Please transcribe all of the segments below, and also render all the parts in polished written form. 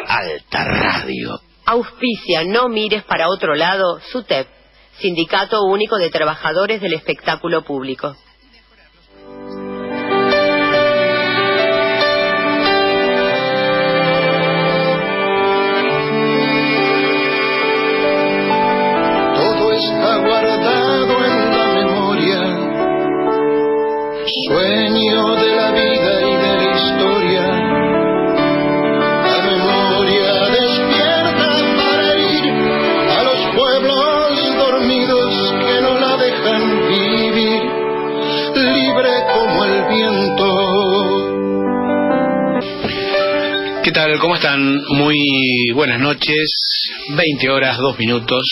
Alta Radio. Auspicia No Mires para Otro Lado, SUTEP, Sindicato Único de Trabajadores del Espectáculo Público. Todo está guardado en la memoria, sueño de la vida y de la historia. La memoria despierta para ir a los pueblos dormidos que no la dejan vivir, libre como el viento. ¿Qué tal? ¿Cómo están? Muy buenas noches. 20 horas, 2 minutos.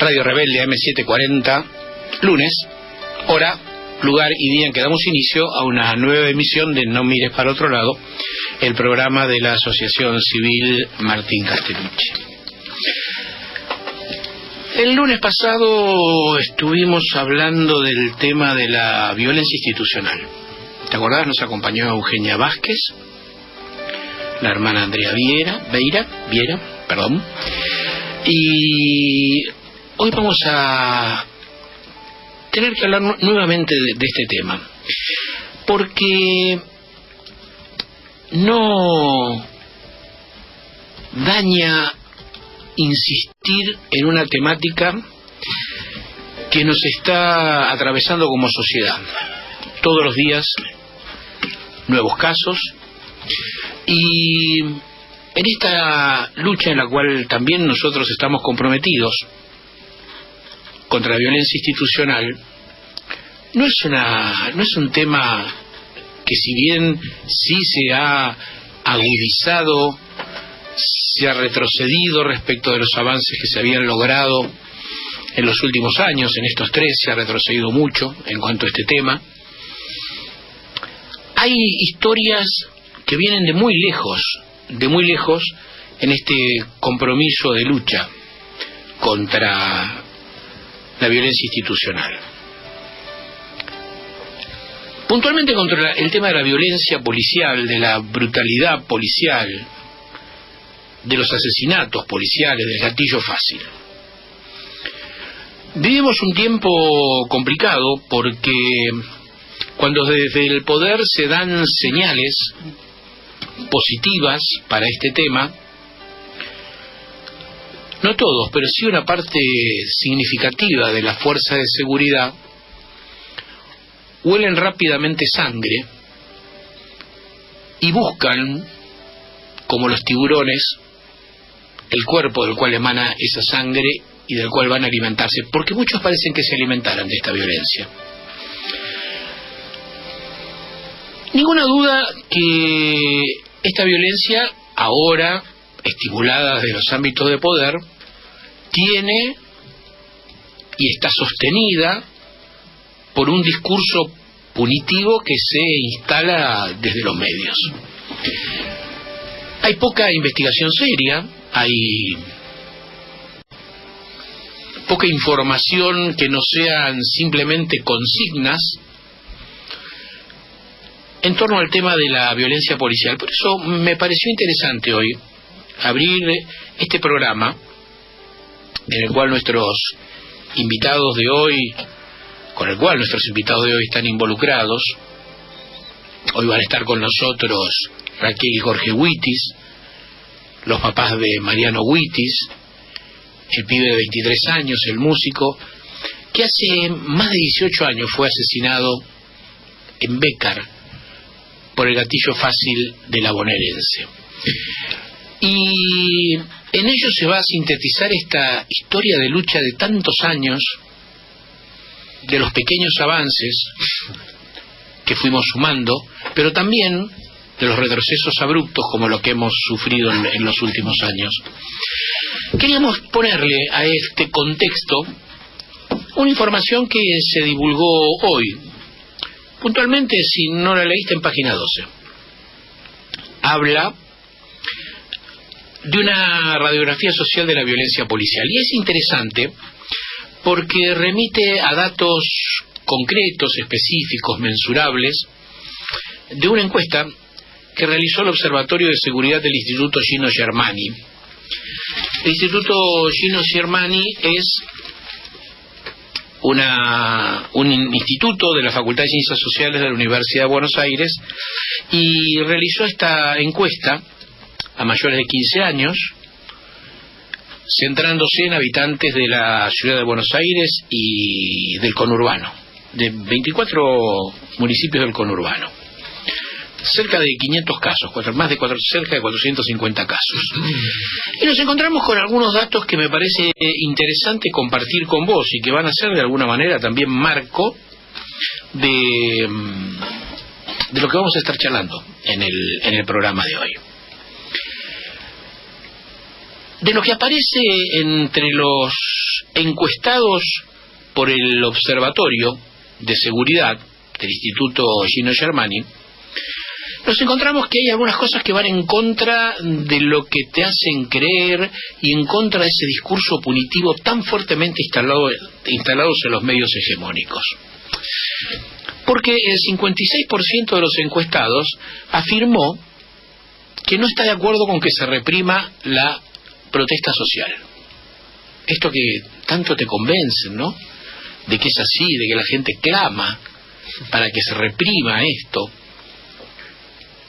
Radio Rebelde AM740. Lunes, hora, lugar y día en que damos inicio a una nueva emisión de No Mires para Otro Lado, el programa de la Asociación Civil Martín Castellucci. El lunes pasado estuvimos hablando del tema de la violencia institucional. ¿Te acordás? Nos acompañó Eugenia Vázquez, la hermana Andrea Viera, y hoy vamos a tener que hablar nuevamente de este tema, porque no daña insistir en una temática que nos está atravesando como sociedad. Todos los días nuevos casos, y en esta lucha en la cual también nosotros estamos comprometidos contra la violencia institucional, no es un tema que, si bien sí se ha agudizado, se ha retrocedido respecto de los avances que se habían logrado en los últimos años. En estos 3 se ha retrocedido mucho en cuanto a este tema. Hay historias que vienen de muy lejos en este compromiso de lucha contra la violencia institucional. Puntualmente contra el tema de la violencia policial, de la brutalidad policial, de los asesinatos policiales, del gatillo fácil. Vivimos un tiempo complicado porque cuando desde el poder se dan señales positivas para este tema, no todos, pero sí una parte significativa de las fuerzas de seguridad huelen rápidamente sangre y buscan, como los tiburones, el cuerpo del cual emana esa sangre y del cual van a alimentarse, porque muchos parecen que se alimentaran de esta violencia. Ninguna duda que esta violencia, ahora estimulada desde los ámbitos de poder, tiene y está sostenida por un discurso punitivo que se instala desde los medios. Hay poca investigación seria, hay poca información que no sean simplemente consignas en torno al tema de la violencia policial. Por eso me pareció interesante hoy abrir este programa con el cual nuestros invitados de hoy están involucrados. Hoy van a estar con nosotros Raquel y Jorge Huitis, los papás de Mariano Huitis, el pibe de 23 años, el músico, que hace más de 18 años fue asesinado en Bécar por el gatillo fácil de la bonaerense. Y en ello se va a sintetizar esta historia de lucha de tantos años, de los pequeños avances que fuimos sumando, pero también de los retrocesos abruptos como lo que hemos sufrido en los últimos años. Queríamos ponerle a este contexto una información que se divulgó hoy. Puntualmente, si no la leíste, en página 12. Habla de una radiografía social de la violencia policial. Y es interesante porque remite a datos concretos, específicos, mensurables, de una encuesta que realizó el Observatorio de Seguridad del Instituto Gino Germani. El Instituto Gino Germani es un instituto de la Facultad de Ciencias Sociales de la Universidad de Buenos Aires, y realizó esta encuesta a mayores de 15 años, centrándose en habitantes de la ciudad de Buenos Aires y del conurbano, de 24 municipios del conurbano. Cerca de 500 casos, cerca de 450 casos. Y nos encontramos con algunos datos que me parece interesante compartir con vos y que van a ser de alguna manera también marco de lo que vamos a estar charlando en el programa de hoy. De lo que aparece entre los encuestados por el Observatorio de Seguridad del Instituto Gino Germani, nos encontramos que hay algunas cosas que van en contra de lo que te hacen creer y en contra de ese discurso punitivo tan fuertemente instalados en los medios hegemónicos. Porque el 56% de los encuestados afirmó que no está de acuerdo con que se reprima la protesta social. Esto que tanto te convencen, ¿no? De que es así, de que la gente clama para que se reprima esto,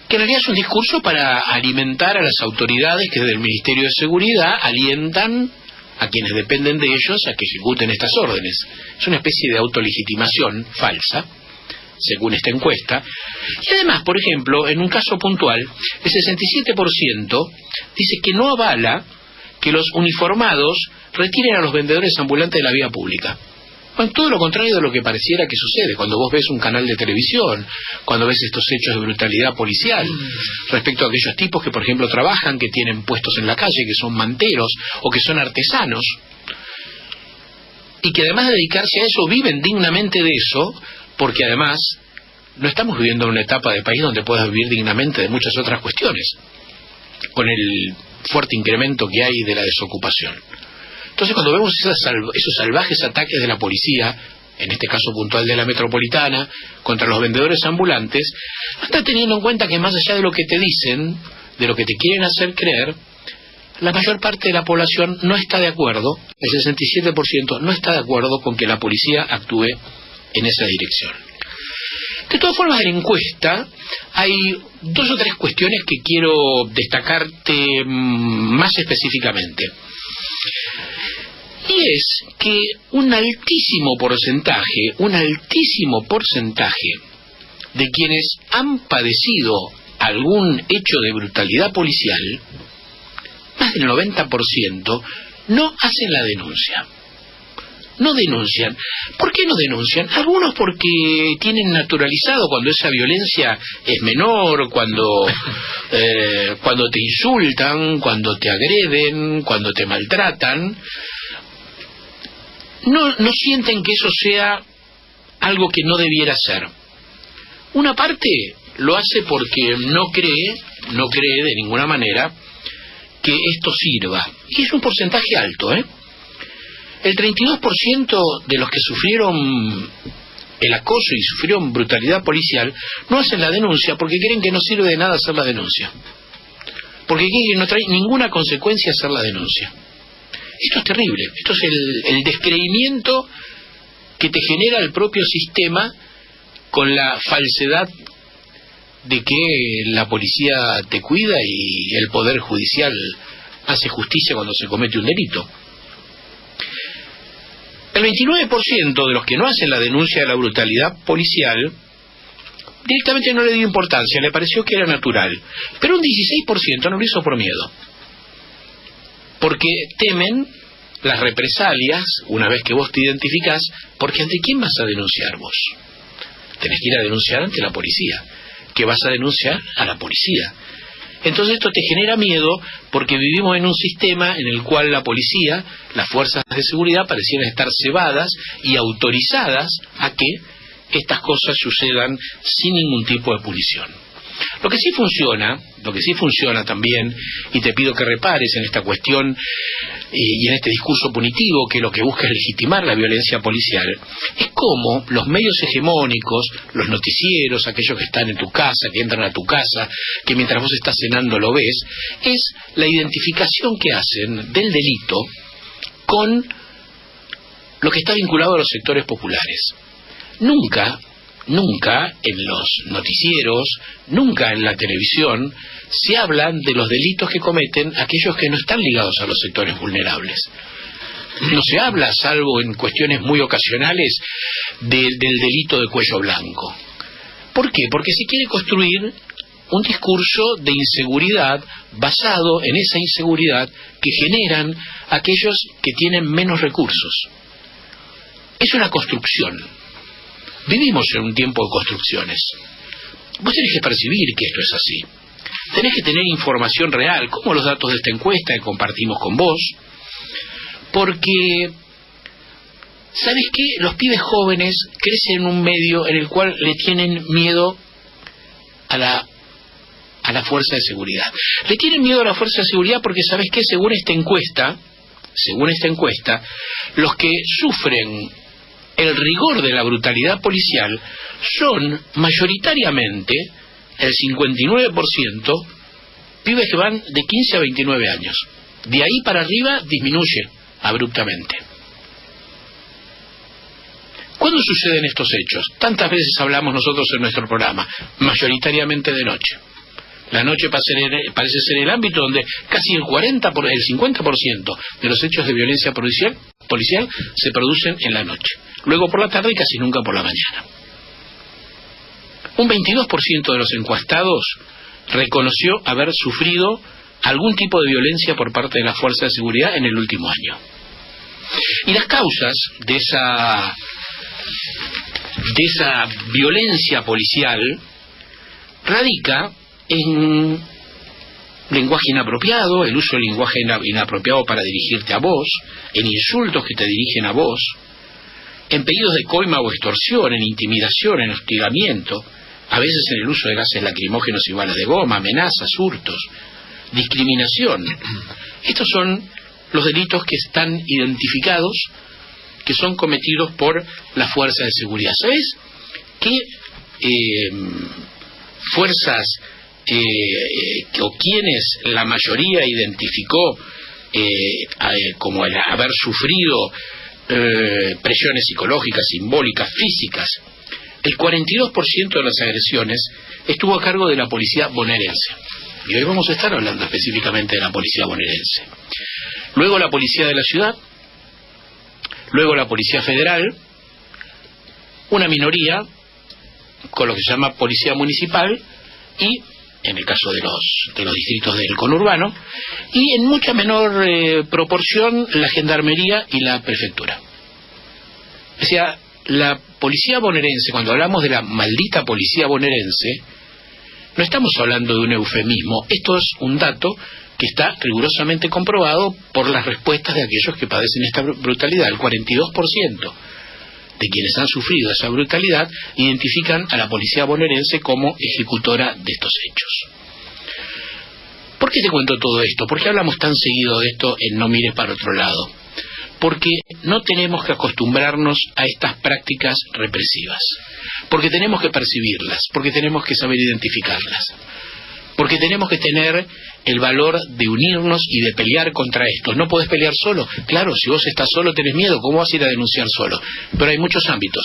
que en realidad es un discurso para alimentar a las autoridades que desde el Ministerio de Seguridad alientan a quienes dependen de ellos a que ejecuten estas órdenes. Es una especie de autolegitimación falsa, según esta encuesta. Y además, por ejemplo, en un caso puntual, el 67% dice que no avala que los uniformados retiren a los vendedores ambulantes de la vía pública. Bueno, todo lo contrario de lo que pareciera que sucede cuando vos ves un canal de televisión, cuando ves estos hechos de brutalidad policial, respecto a aquellos tipos que, por ejemplo, trabajan, que tienen puestos en la calle, que son manteros o que son artesanos, y que además de dedicarse a eso, viven dignamente de eso, porque además no estamos viviendo en una etapa de país donde puedas vivir dignamente de muchas otras cuestiones, con el fuerte incremento que hay de la desocupación. Entonces, cuando vemos esos salvajes ataques de la policía, en este caso puntual de la metropolitana, contra los vendedores ambulantes, no están teniendo en cuenta que más allá de lo que te dicen, de lo que te quieren hacer creer, la mayor parte de la población no está de acuerdo, el 67% no está de acuerdo con que la policía actúe en esa dirección. De todas formas, en la encuesta hay 2 o 3 cuestiones que quiero destacarte más específicamente. Y es que un altísimo porcentaje de quienes han padecido algún hecho de brutalidad policial, más del 90%, no hacen la denuncia. No denuncian. ¿Por qué no denuncian? Algunos porque tienen naturalizado cuando esa violencia es menor, cuando te insultan, cuando te agreden, cuando te maltratan. No sienten que eso sea algo que no debiera ser. Una parte lo hace porque no cree de ninguna manera que esto sirva. Y es un porcentaje alto, ¿eh? El 32% de los que sufrieron el acoso y sufrieron brutalidad policial no hacen la denuncia porque creen que no sirve de nada hacer la denuncia. Porque creen que no trae ninguna consecuencia hacer la denuncia. Esto es terrible. Esto es el descreimiento que te genera el propio sistema con la falsedad de que la policía te cuida y el Poder Judicial hace justicia cuando se comete un delito. El 29% de los que no hacen la denuncia de la brutalidad policial directamente no le dio importancia, le pareció que era natural. Pero un 16% no lo hizo por miedo. Porque temen las represalias una vez que vos te identificás, porque ¿ante quién vas a denunciar vos? Tenés que ir a denunciar ante la policía. ¿Qué vas a denunciar? A la policía. Entonces esto te genera miedo porque vivimos en un sistema en el cual la policía, las fuerzas de seguridad parecieran estar cebadas y autorizadas a que estas cosas sucedan sin ningún tipo de punición. Lo que sí funciona también, y te pido que repares en esta cuestión y en este discurso punitivo que lo que busca es legitimar la violencia policial, es cómo los medios hegemónicos, los noticieros, aquellos que están en tu casa, que entran a tu casa, que mientras vos estás cenando lo ves, es la identificación que hacen del delito con lo que está vinculado a los sectores populares. Nunca en los noticieros, nunca en la televisión, se hablan de los delitos que cometen aquellos que no están ligados a los sectores vulnerables. No se habla, salvo en cuestiones muy ocasionales, del delito de cuello blanco. ¿Por qué? Porque se quiere construir un discurso de inseguridad basado en esa inseguridad que generan aquellos que tienen menos recursos. Es una construcción. Vivimos en un tiempo de construcciones. Vos tenés que percibir que esto es así. Tenés que tener información real, como los datos de esta encuesta que compartimos con vos, porque, ¿sabés qué? Los pibes jóvenes crecen en un medio en el cual le tienen miedo a la fuerza de seguridad. Le tienen miedo a la fuerza de seguridad porque, ¿sabés qué? Según esta encuesta, los que sufren el rigor de la brutalidad policial son mayoritariamente el 59% pibes que van de 15 a 29 años. De ahí para arriba disminuye abruptamente. ¿Cuándo suceden estos hechos? Tantas veces hablamos nosotros en nuestro programa, mayoritariamente de noche. La noche parece ser el ámbito donde casi el 50% de los hechos de violencia policial se producen en la noche. Luego por la tarde y casi nunca por la mañana. Un 22% de los encuestados reconoció haber sufrido algún tipo de violencia por parte de las fuerzas de seguridad en el último año. Y las causas de esa violencia policial radica en lenguaje inapropiado, el uso del lenguaje inapropiado para dirigirte a vos, en insultos que te dirigen a vos, en pedidos de coima o extorsión, en intimidación, en hostigamiento, a veces en el uso de gases lacrimógenos y balas de goma, amenazas, hurtos, discriminación. Estos son los delitos que están identificados, que son cometidos por las fuerzas de seguridad. ¿Sabes qué fuerzas o quienes la mayoría identificó como el haber sufrido presiones psicológicas, simbólicas, físicas? El 42% de las agresiones estuvo a cargo de la policía bonaerense. Y hoy vamos a estar hablando específicamente de la policía bonaerense. Luego la policía de la ciudad, luego la policía federal, una minoría con lo que se llama policía municipal y, en el caso de los distritos del conurbano, y en mucha menor proporción la gendarmería y la prefectura. O sea, la policía bonaerense, cuando hablamos de la maldita policía bonaerense, no estamos hablando de un eufemismo. Esto es un dato que está rigurosamente comprobado por las respuestas de aquellos que padecen esta brutalidad. El 42% de quienes han sufrido esa brutalidad identifican a la policía bonaerense como ejecutora de estos hechos. ¿Por qué te cuento todo esto? ¿Por qué hablamos tan seguido de esto en No mires para otro lado? Porque no tenemos que acostumbrarnos a estas prácticas represivas, porque tenemos que percibirlas, porque tenemos que saber identificarlas, porque tenemos que tener el valor de unirnos y de pelear contra esto. No podés pelear solo. Claro, si vos estás solo tenés miedo, ¿cómo vas a ir a denunciar solo? Pero hay muchos ámbitos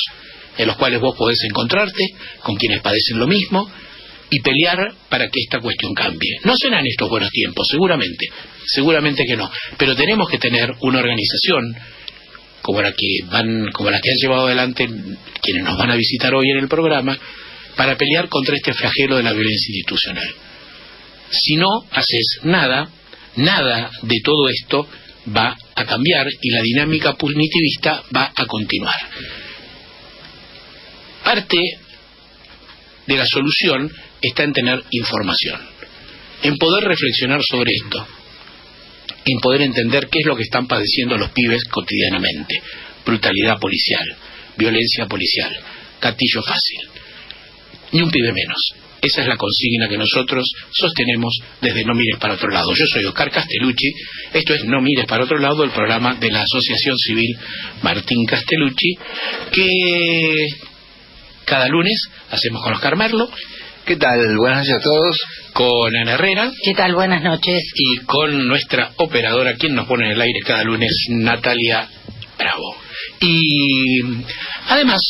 en los cuales vos podés encontrarte con quienes padecen lo mismo y pelear para que esta cuestión cambie. No serán estos buenos tiempos, seguramente que no, pero tenemos que tener una organización como la que han llevado adelante quienes nos van a visitar hoy en el programa, para pelear contra este flagelo de la violencia institucional. Si no haces nada de todo esto va a cambiar y la dinámica punitivista va a continuar. Parte de la solución está en tener información, en poder reflexionar sobre esto, en poder entender qué es lo que están padeciendo los pibes cotidianamente. Brutalidad policial, violencia policial, gatillo fácil. ni un pibe menos. Esa es la consigna que nosotros sostenemos desde No Mires para Otro Lado. Yo soy Oscar Castellucci, esto es No Mires para Otro Lado, el programa de la Asociación Civil Martín Castellucci, que cada lunes hacemos con Oscar Merlo. ¿Qué tal? Buenas noches a todos. Con Ana Herrera. ¿Qué tal? Buenas noches. Y con nuestra operadora, quien nos pone en el aire cada lunes, Natalia Bravo. Y además,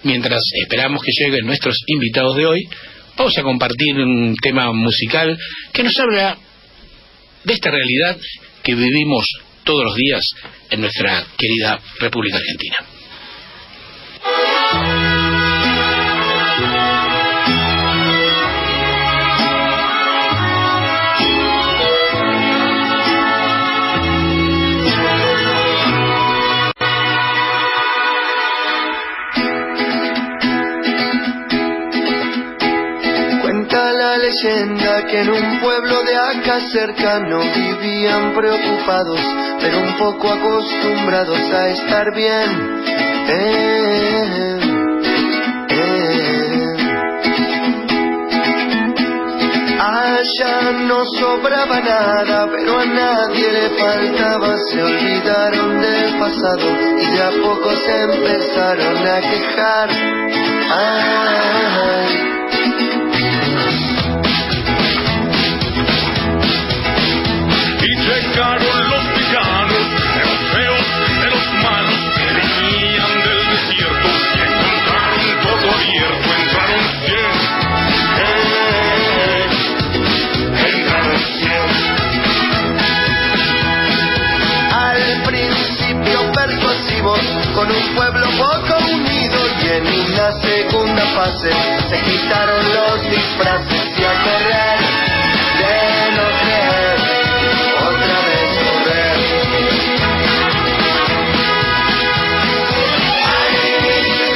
mientras esperamos que lleguen nuestros invitados de hoy, vamos a compartir un tema musical que nos habla de esta realidad que vivimos todos los días en nuestra querida República Argentina. Leyenda que en un pueblo de acá cercano vivían preocupados, pero un poco acostumbrados a estar bien. Allá no sobraba nada, pero a nadie le faltaba. Se olvidaron del pasado y de a poco se empezaron a quejar. Llegaron los villanos, de los feos, de los malos, que venían del desierto y encontraron todo abierto. Entraron 100, al principio persuasivos, con un pueblo poco unido, y en una segunda fase se quitaron los disfraces y a correr de no creer. Otra vez correr. Ay,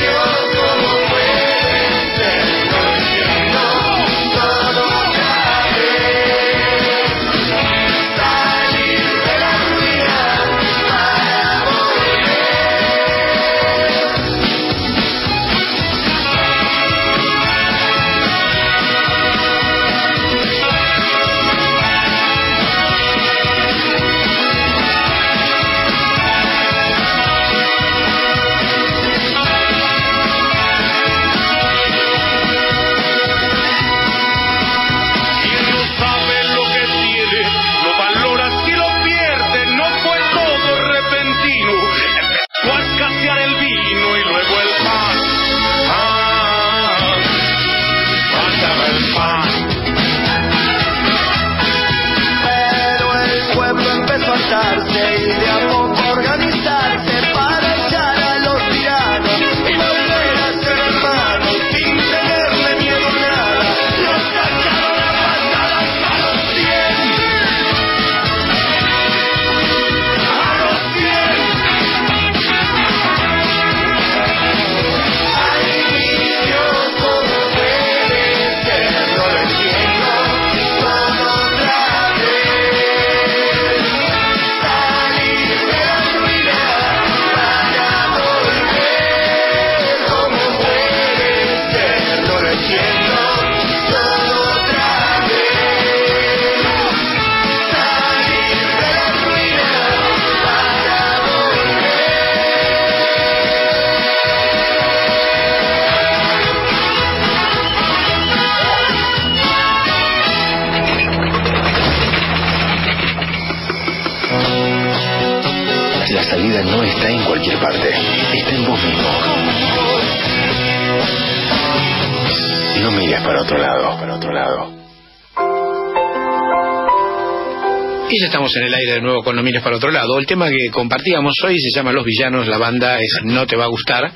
Dios, ¿cómo puede ser? No entiendo todo otra vez. Salir de la ruina para volver. Y de a poco organizarse para echar a los tiranos y volver a ser hermanos sin tenerle miedo a nada. Los sacaron a patadas a los 100. A los 100. Ay, mi Dios, ¿cómo puede ser? No lo entiendo. Todo otra vez. La salida no está en cualquier parte, está en vos mismo. No mires para otro lado, para otro lado. Y ya estamos en el aire de nuevo con No Mires para Otro Lado. El tema que compartíamos hoy se llama Los Villanos, la banda es No Te Va a Gustar.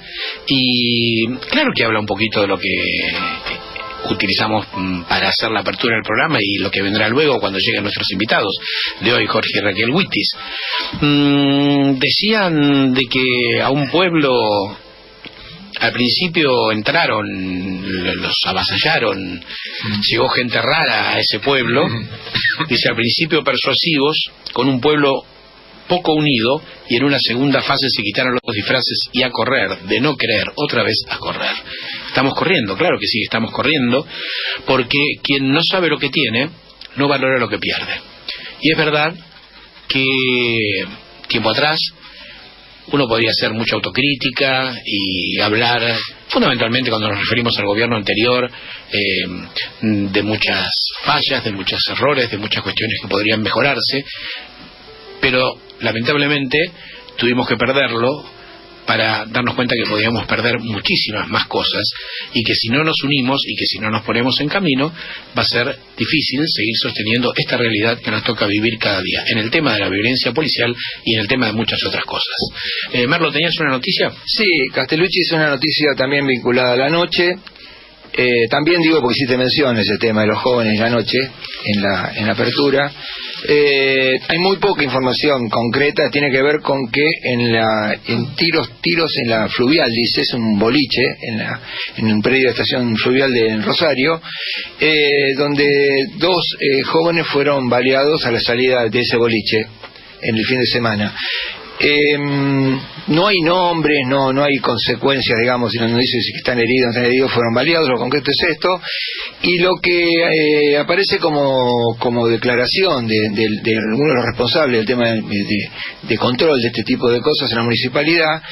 Y claro que habla un poquito de lo que utilizamos para hacer la apertura del programa y lo que vendrá luego cuando lleguen nuestros invitados de hoy, Jorge y Raquel Wittis. Decían de que a un pueblo al principio entraron, los avasallaron, llegó gente rara a ese pueblo, dice al principio persuasivos, con un pueblo poco unido, y en una segunda fase se quitaron los disfraces y a correr, de no querer, otra vez a correr. Estamos corriendo, claro que sí, estamos corriendo, porque quien no sabe lo que tiene, no valora lo que pierde. Y es verdad que tiempo atrás uno podría hacer mucha autocrítica y hablar, fundamentalmente cuando nos referimos al gobierno anterior, de muchas fallas, de muchos errores, de muchas cuestiones que podrían mejorarse, pero lamentablemente tuvimos que perderlo para darnos cuenta que podíamos perder muchísimas más cosas, y que si no nos unimos y que si no nos ponemos en camino, va a ser difícil seguir sosteniendo esta realidad que nos toca vivir cada día, en el tema de la violencia policial y en el tema de muchas otras cosas. Merlo, ¿tenías una noticia? Sí, Castellucci, es una noticia también vinculada a la noche. También digo, porque hiciste mención ese tema de los jóvenes y la noche en la apertura. Hay muy poca información concreta. Tiene que ver con que en tiros en la fluvial, dice, es un boliche en un predio de estación fluvial de Rosario, donde dos jóvenes fueron baleados a la salida de ese boliche en el fin de semana. No hay nombres, no hay consecuencias, digamos, si no dice si están heridos, no están heridos, fueron baleados. Lo concreto es esto, y lo que aparece como declaración de uno de los responsables del tema de control de este tipo de cosas en la municipalidad,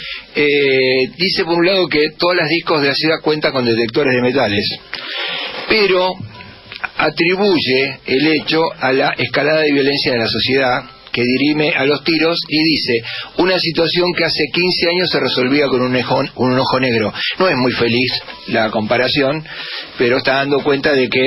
dice por un lado que todas las discos de la ciudad cuentan con detectores de metales, pero atribuye el hecho a la escalada de violencia de la sociedad que dirime a los tiros, y dice: una situación que hace 15 años se resolvía con un ojo negro. No es muy feliz la comparación, pero está dando cuenta de que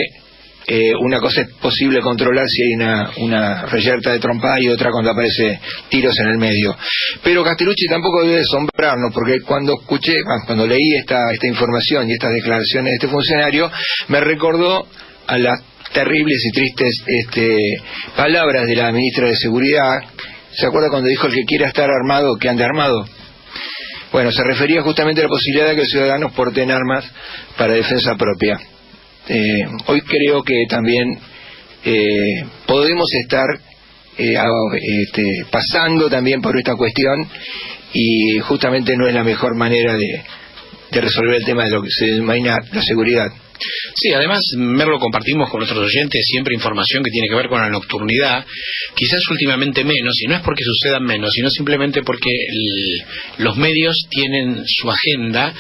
una cosa es posible controlar si hay una reyerta de trompada, y otra cuando aparece tiros en el medio. Pero Castellucci tampoco debe asombrarnos, porque cuando leí esta información y estas declaraciones de este funcionario, me recordó a las terribles y tristes palabras de la ministra de Seguridad. ¿Se acuerda cuando dijo: el que quiera estar armado, que ande armado? Bueno, se refería justamente a la posibilidad de que los ciudadanos porten armas para defensa propia. Hoy creo que también podemos estar pasando también por esta cuestión, y justamente no es la mejor manera de resolver el tema de lo que se denomina la seguridad. Sí, además, Merlo, compartimos con nuestros oyentes siempre información que tiene que ver con la nocturnidad, quizás últimamente menos, y no es porque sucedan menos, sino simplemente porque los medios tienen su agenda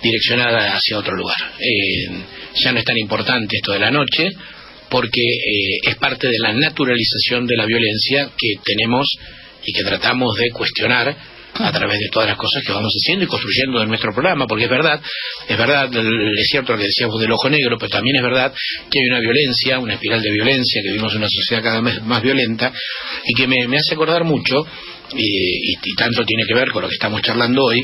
direccionada hacia otro lugar. Ya no es tan importante esto de la noche, porque es parte de la naturalización de la violencia que tenemos y que tratamos de cuestionar a través de todas las cosas que vamos haciendo y construyendo en nuestro programa, porque es verdad, es cierto lo que decíamos del ojo negro, pero también es verdad que hay una violencia, una espiral de violencia, que vivimos en una sociedad cada vez más violenta, y que me hace acordar mucho, y tanto tiene que ver con lo que estamos charlando hoy,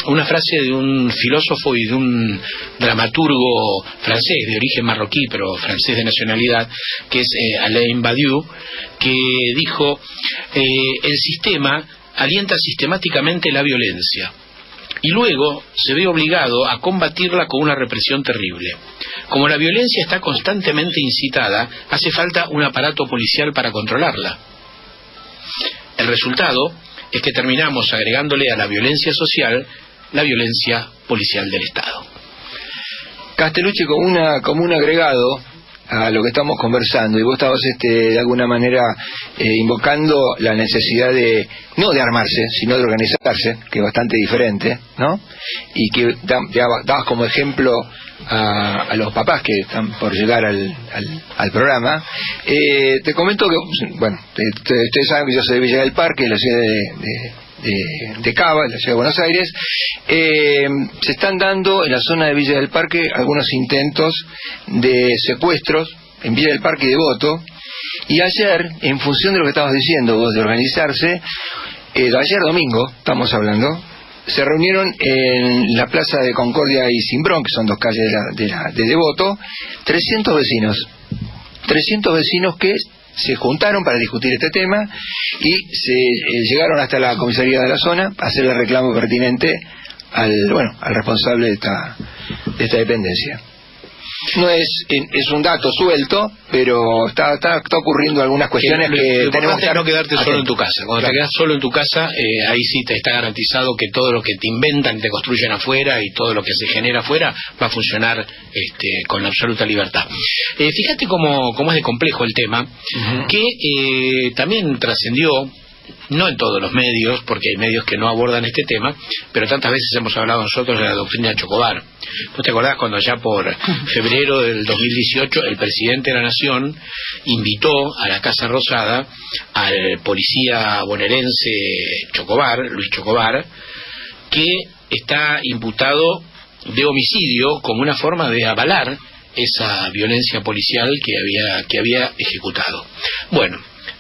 una frase de un filósofo y de un dramaturgo francés, de origen marroquí, pero francés de nacionalidad, que es Alain Badiou, que dijo: el sistema alienta sistemáticamente la violencia y luego se ve obligado a combatirla con una represión terrible. Como la violencia está constantemente incitada, hace falta un aparato policial para controlarla. El resultado es que terminamos agregándole a la violencia social la violencia policial del Estado. Castellucci, como un agregado a lo que estamos conversando, y vos estabas de alguna manera invocando la necesidad no de armarse, sino de organizarse, que es bastante diferente, ¿no? Y que dabas como ejemplo a los papás que están por llegar al programa. Te comento que, bueno, ustedes saben que yo soy de Villa del Parque, la ciudad de Cava, en la ciudad de Buenos Aires. Se están dando en la zona de Villa del Parque algunos intentos de secuestros en Villa del Parque y Devoto, y ayer, en función de lo que estabas diciendo vos de organizarse, ayer domingo, estamos hablando, se reunieron en la plaza de Concordia y Cimbrón, que son dos calles de Devoto, 300 vecinos que se juntaron para discutir este tema, y se llegaron hasta la comisaría de la zona a hacer el reclamo pertinente al responsable de esta dependencia. no es un dato suelto, pero está ocurriendo algunas cuestiones que tenemos que no quedarte solo en tu casa. Cuando te quedas solo en tu casa, ahí sí te está garantizado que todo lo que te inventan, te construyen afuera y todo lo que se genera afuera va a funcionar con absoluta libertad. Fíjate cómo es de complejo el tema, que también trascendió, no en todos los medios, porque hay medios que no abordan este tema, pero tantas veces hemos hablado nosotros de la doctrina Chocobar. ¿Vos te acordás cuando allá por febrero del 2018 el presidente de la Nación invitó a la Casa Rosada al policía bonaerense Chocobar, Luis Chocobar, que está imputado de homicidio como una forma de avalar esa violencia policial que había ejecutado? Bueno,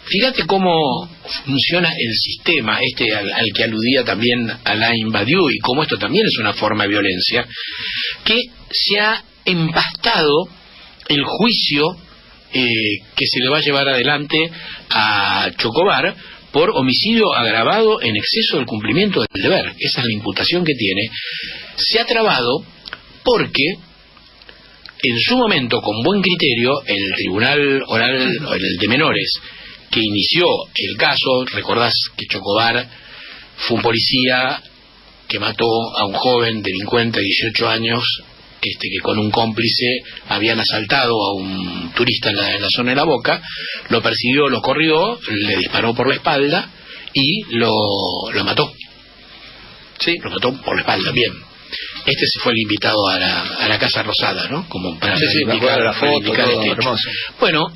fíjate cómo funciona el sistema al que aludía también Alain Badiou, y cómo esto también es una forma de violencia, que se ha empastado el juicio que se le va a llevar adelante a Chocobar por homicidio agravado en exceso del cumplimiento del deber. Esa es la imputación que tiene. Se ha trabado porque en su momento, con buen criterio, el Tribunal Oral el de Menores, que inició el caso, recordás que Chocobar fue un policía que mató a un joven delincuente de 18 años, que con un cómplice habían asaltado a un turista en la zona de La Boca, lo persiguió, lo corrió, le disparó por la espalda y lo mató. Sí, lo mató por la espalda, bien. Se fue el invitado a la Casa Rosada, ¿no? Como para reivindicar la foto, todo hermoso. Bueno,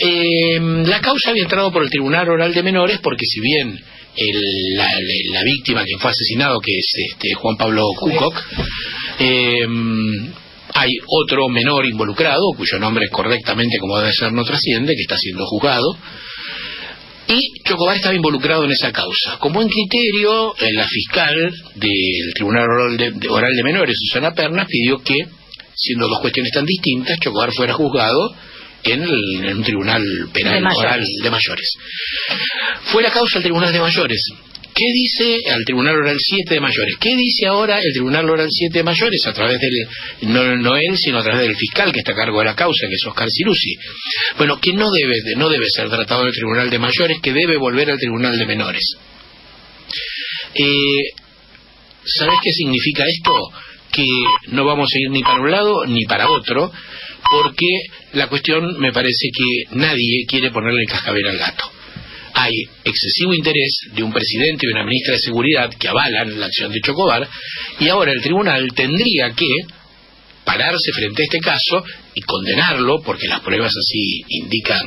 la causa había entrado por el Tribunal Oral de Menores porque si bien la víctima, quien fue asesinado, que es Juan Pablo Kukoc, hay otro menor involucrado, cuyo nombre correctamente, como debe ser, no trasciende, que está siendo juzgado, y Chocobar estaba involucrado en esa causa. Con buen criterio, la fiscal del Tribunal Oral de Menores, Susana Pernas, pidió que, siendo dos cuestiones tan distintas, Chocobar fuera juzgado en un tribunal penal oral de mayores. Fue la causa al Tribunal de Mayores. ¿Qué dice al Tribunal Oral 7 de Mayores? ¿Qué dice ahora el Tribunal Oral 7 de Mayores a través no él, sino a través del fiscal que está a cargo de la causa, que es Oscar Cirusi? Bueno, que no debe ser tratado en el Tribunal de Mayores, que debe volver al Tribunal de Menores. ¿Sabés qué significa esto? Que no vamos a ir ni para un lado ni para otro, porque la cuestión me parece que nadie quiere ponerle el cascabel al gato. Hay excesivo interés de un presidente y una ministra de Seguridad que avalan la acción de Chocobar, y ahora el tribunal tendría que pararse frente a este caso y condenarlo, porque las pruebas así indican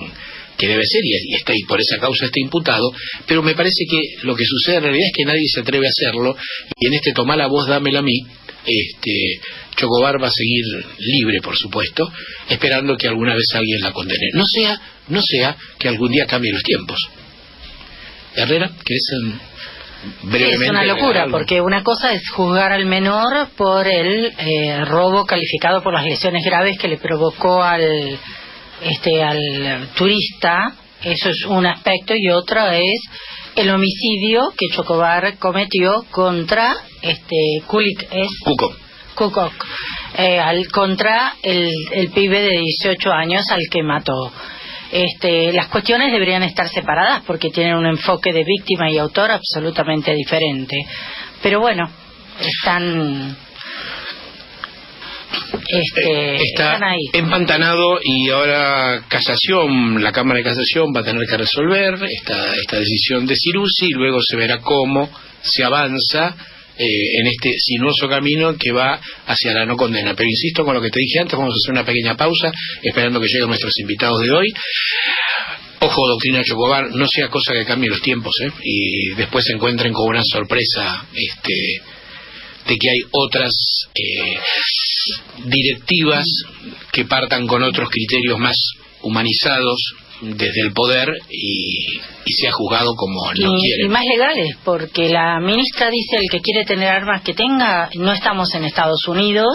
que debe ser, y por esa causa está imputado. Pero me parece que lo que sucede en realidad es que nadie se atreve a hacerlo, y en tomá la voz, dámela a mí, Chocobar va a seguir libre, por supuesto, esperando que alguna vez alguien la condene. No sea que algún día cambien los tiempos. Herrera, ¿querés brevemente? Es una locura, porque una cosa es juzgar al menor por el robo calificado por las lesiones graves que le provocó al turista. Eso es un aspecto, y otro es el homicidio que Chocobar cometió contra Kukoc, contra el pibe de 18 años al que mató. Las cuestiones deberían estar separadas porque tienen un enfoque de víctima y autor absolutamente diferente. Pero bueno, están ahí. Empantanado, y ahora la Cámara de Casación va a tener que resolver esta decisión de Cirusi, y luego se verá cómo se avanza en este sinuoso camino que va hacia la no condena. Pero insisto con lo que te dije antes, vamos a hacer una pequeña pausa esperando que lleguen nuestros invitados de hoy. Ojo, doctrina Chocobar, no sea cosa que cambie los tiempos, y después se encuentren con una sorpresa de que hay otras directivas que partan con otros criterios más humanizados desde el poder y sea juzgado como no quiere. Y más legales, porque la ministra dice: el que quiere tener armas que tenga. No estamos en Estados Unidos,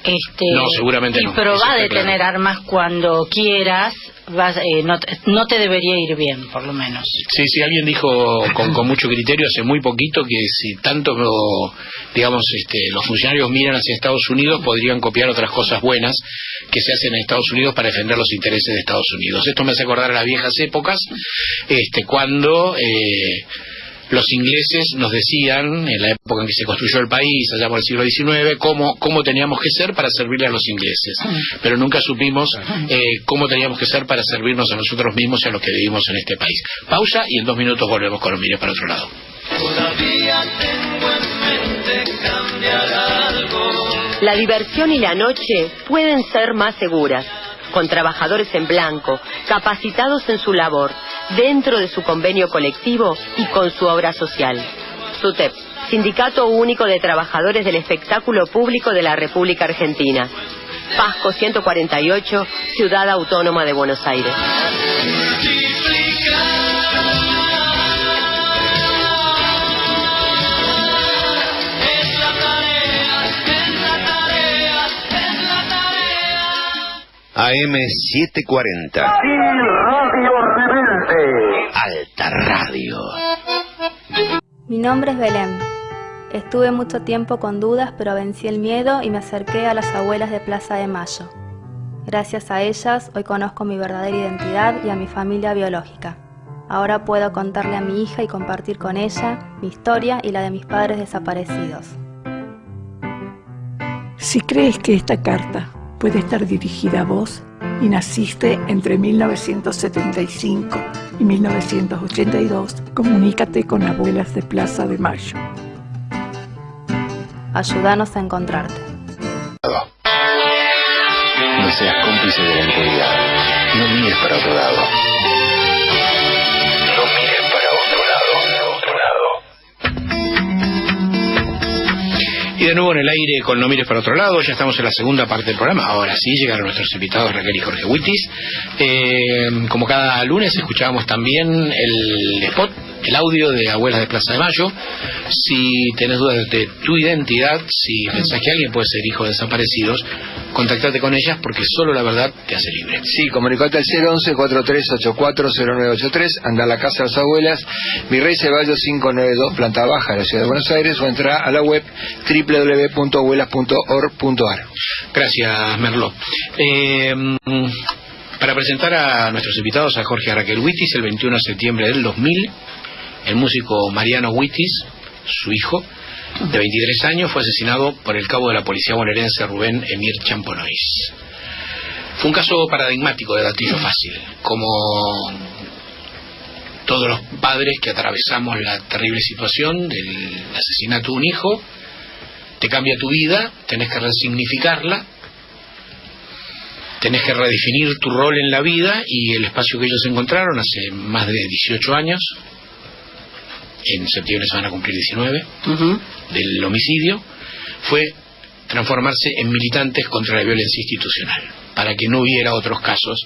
no, seguramente no. Pero va de tener armas cuando quieras, no te debería ir bien, por lo menos. Sí, alguien dijo con mucho criterio hace muy poquito que si tanto, digamos, los funcionarios miran hacia Estados Unidos, podrían copiar otras cosas buenas que se hacen en Estados Unidos para defender los intereses de Estados Unidos. Esto me hace acordar a las viejas épocas, cuando los ingleses nos decían, en la época en que se construyó el país, allá por el siglo XIX, cómo teníamos que ser para servirle a los ingleses. Pero nunca supimos cómo teníamos que ser para servirnos a nosotros mismos y a los que vivimos en este país. Pausa y en 2 minutos volvemos con Los Mires para otro lado. Todavía tengo en mente cambiar algo. La diversión y la noche pueden ser más seguras, con trabajadores en blanco, capacitados en su labor, dentro de su convenio colectivo y con su obra social. SUTEP, Sindicato Único de Trabajadores del Espectáculo Público de la República Argentina. Pasco 148, Ciudad Autónoma de Buenos Aires. AM 740. Radio Rebelde. Alta Radio. Mi nombre es Belén. Estuve mucho tiempo con dudas, pero vencí el miedo y me acerqué a las abuelas de Plaza de Mayo. Gracias a ellas, hoy conozco mi verdadera identidad y a mi familia biológica. Ahora puedo contarle a mi hija y compartir con ella mi historia y la de mis padres desaparecidos. Si crees que esta carta puede estar dirigida a vos y naciste entre 1975 y 1982, comunícate con Abuelas de Plaza de Mayo. Ayúdanos a encontrarte. No seas cómplice de la impunidad. No mires para otro lado. No mires para otro lado. Y de nuevo en el aire con No Mires para Otro Lado. Ya estamos en la segunda parte del programa. Ahora sí, llegaron nuestros invitados Raquel y Jorge Wittis. Como cada lunes escuchábamos también el spot, el audio de Abuelas de Plaza de Mayo. Si tenés dudas de tu identidad, si pensás que alguien puede ser hijo de desaparecidos, contactate con ellas porque solo la verdad te hace libre. Sí, comunicate al 011-4384-0983, anda a la Casa de las Abuelas, Virrey Ceballos 592, planta baja, de la Ciudad de Buenos Aires, o entra a la web www.abuelas.org.ar. Gracias, Merlot. Para presentar a nuestros invitados, a Jorge y a Raquel Wittis, el 21 de septiembre del 2000, el músico Mariano Wittis, su hijo, de 23 años, fue asesinado por el cabo de la policía bonaerense Rubén Emir Champonois. Fue un caso paradigmático de gatillo fácil, como todos los padres que atravesamos la terrible situación del asesinato de un hijo. Te cambia tu vida, tenés que resignificarla, tenés que redefinir tu rol en la vida, y el espacio que ellos encontraron hace más de 18 años, en septiembre se van a cumplir 19, del homicidio, fue transformarse en militantes contra la violencia institucional, para que no hubiera otros casos.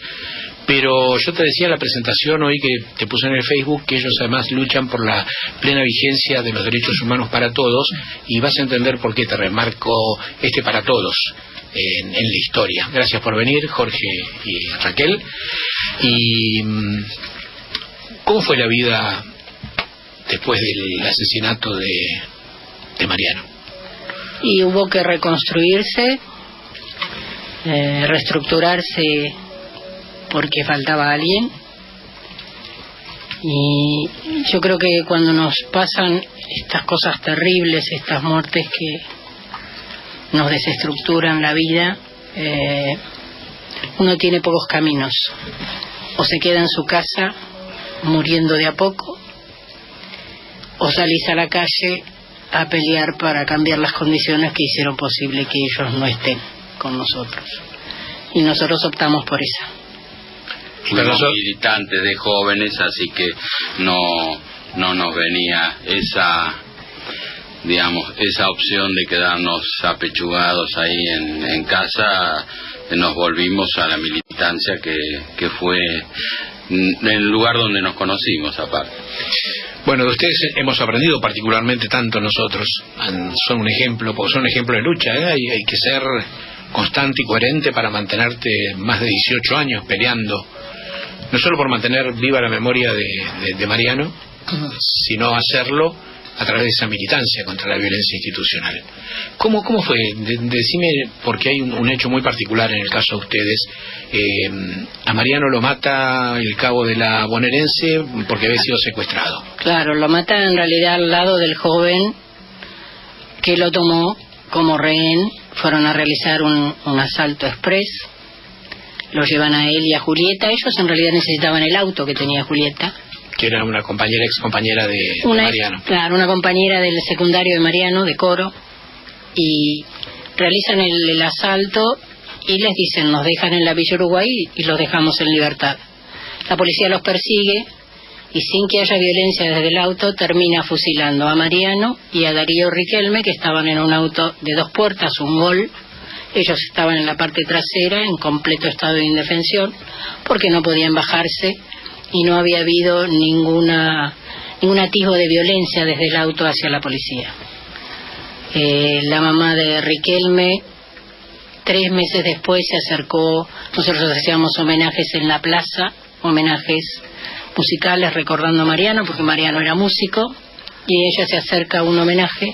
Pero yo te decía en la presentación hoy que te puse en el Facebook que ellos además luchan por la plena vigencia de los derechos humanos para todos, y vas a entender por qué te remarco para todos en la historia. Gracias por venir, Jorge y Raquel. Y ¿cómo fue la vida después del asesinato de Mariano? Y hubo que reconstruirse, reestructurarse, porque faltaba alguien. Y yo creo que cuando nos pasan estas cosas terribles, estas muertes que nos desestructuran la vida, uno tiene pocos caminos. O se queda en su casa muriendo de a poco, o salís a la calle a pelear para cambiar las condiciones que hicieron posible que ellos no estén con nosotros. Y nosotros optamos por esa. Fuimos militantes de jóvenes, así que no nos venía esa opción de quedarnos apechugados ahí en casa. Nos volvimos a la militancia que fue el lugar donde nos conocimos, aparte. Bueno, de ustedes hemos aprendido particularmente tanto nosotros. Son un ejemplo, porque son un ejemplo de lucha, ¿eh? Hay que ser constante y coherente para mantenerte más de 18 años peleando no solo por mantener viva la memoria de Mariano, sino hacerlo a través de esa militancia contra la violencia institucional. ¿Cómo fue? Decime, porque hay un hecho muy particular en el caso de ustedes. A Mariano lo mata el cabo de la bonaerense porque había sido secuestrado. Claro, lo mata en realidad al lado del joven que lo tomó como rehén. Fueron a realizar un asalto express, lo llevan a él y a Julieta. Ellos en realidad necesitaban el auto que tenía Julieta, que era una compañera, ex compañera de Mariano. Claro, una compañera del secundario de Mariano, de coro, y realizan el asalto y les dicen, nos dejan en la Villa Uruguay y los dejamos en libertad. La policía los persigue y sin que haya violencia desde el auto termina fusilando a Mariano y a Darío Riquelme, que estaban en un auto de 2 puertas, un Gol. Ellos estaban en la parte trasera en completo estado de indefensión porque no podían bajarse y no había habido ningún atisbo de violencia desde el auto hacia la policía. La mamá de Riquelme 3 meses después se acercó. Nosotros hacíamos homenajes en la plaza, homenajes musicales recordando a Mariano, porque Mariano era músico, y ella se acerca a un homenaje.